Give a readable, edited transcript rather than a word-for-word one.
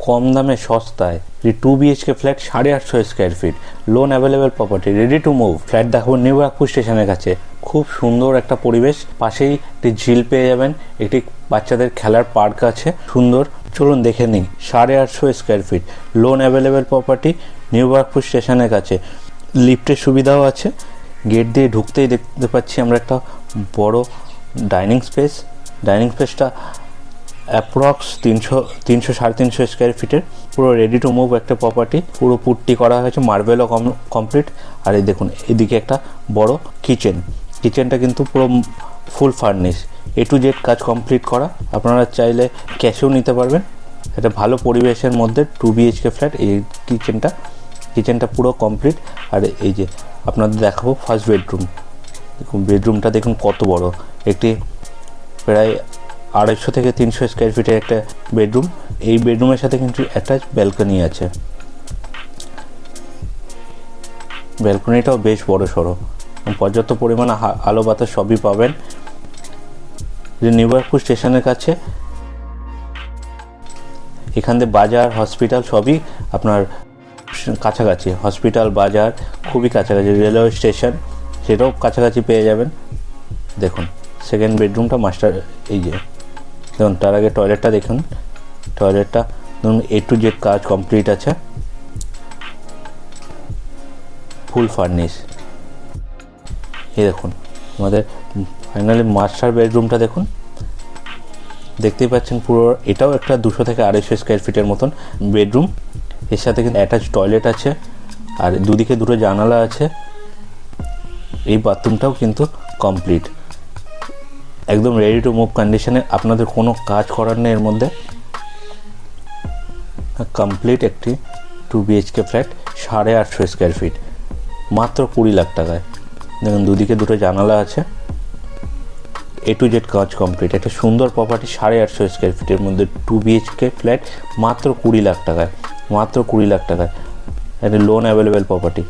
কম দামে সস্তায় যে 2 BHK flat 850 square feet, loan available property, ready to move. Flat দেখাবো নিউ ব্যারাকপুর স্টেশনের কাছে। খুব সুন্দর একটা পরিবেশ, পাশেই একটি ঝিল পেয়ে যাবেন, একটি বাচ্চাদের খেলার পার্ক আছে সুন্দর। চলুন দেখে নিই। 850 square feet, loan available property, new Barrackpore স্টেশনের কাছে। লিফটের সুবিধাও আছে। গেট দিয়ে ঢুকতেই দেখতে পাচ্ছি আমরা একটা বড় ডাইনিং স্পেস। ডাইনিং স্পেসটা অ্যাপ্রক্স 300-350 স্কোয়ার ফিটের, পুরো রেডি টু মুভ একটা প্রপার্টি। পুরো পুট্টি করা হয়েছে, মার্বেলও কমপ্লিট। আর এই দেখুন এদিকে একটা বড় কিচেনটা কিন্তু পুরো ফুল ফার্নিশ, A to Z কাজ কমপ্লিট করা। আপনারা চাইলে ক্যাশেও নিতে পারবেন। এটা ভালো পরিবেশের মধ্যে 2 BHK ফ্ল্যাট। এই কিচেনটা পুরো কমপ্লিট। আর এই যে আপনাদের দেখাবো ফার্স্ট বেডরুম। দেখুন বেডরুমটা দেখুন কত বড়, একটি প্রায় 250 থেকে 300 স্কোয়ার ফিটের একটা বেডরুম। এই বেডরুমের সাথে কিন্তু অ্যাটাচ ব্যালকনি আছে। ব্যালকনিটাও বেশ বড় সড়ো, পর্যাপ্ত পরিমাণে আলো বাতাস সবই পাবেন। যে নিউ ব্যারাকপুর স্টেশনের কাছে, এখান থেকে বাজার, হসপিটাল সবই আপনার কাছাকাছি। হসপিটাল, বাজার খুবই কাছাকাছি। রেলওয়ে স্টেশন সেটাও কাছাকাছি পেয়ে যাবেন। দেখুন সেকেন্ড বেডরুমটা মাস্টার। এই যে দেখুন, তার আগে টয়লেটটা দেখুন। টয়লেটটা ধরুন A to Z কাজ কমপ্লিট আছে, ফুল ফার্নিশ। এই দেখুন আমাদের ফাইনালি মাস্টার বেডরুমটা দেখুন, দেখতেই পাচ্ছেন পুরো। এটাও একটা 200 থেকে 250 স্কোয়ার ফিটের মতন বেডরুম। এর সাথে কিন্তু অ্যাটাচ টয়লেট আছে, আর দুদিকে দুটো জানালা আছে। এই বাথরুমটাও কিন্তু কমপ্লিট, একদম রেডি টু মুভ কন্ডিশনে। আপনাদের কোনো কাজ করার নেই এর মধ্যে। কমপ্লিট একটি 2 BHK ফ্ল্যাট, 850 স্কোয়ার ফিট, মাত্র 20 লাখ টাকায়। দেখুন দুদিকে দুটো জানালা আছে, A to Z কাজ কমপ্লিট। একটা সুন্দর প্রপার্টি, 850 স্কোয়ার ফিটের মধ্যে 2 BHK ফ্ল্যাট, মাত্র 20 লাখ টাকায়। মাত্র 20 লাখ টাকায় একটা লোন অ্যাভেলেবেল প্রপার্টি।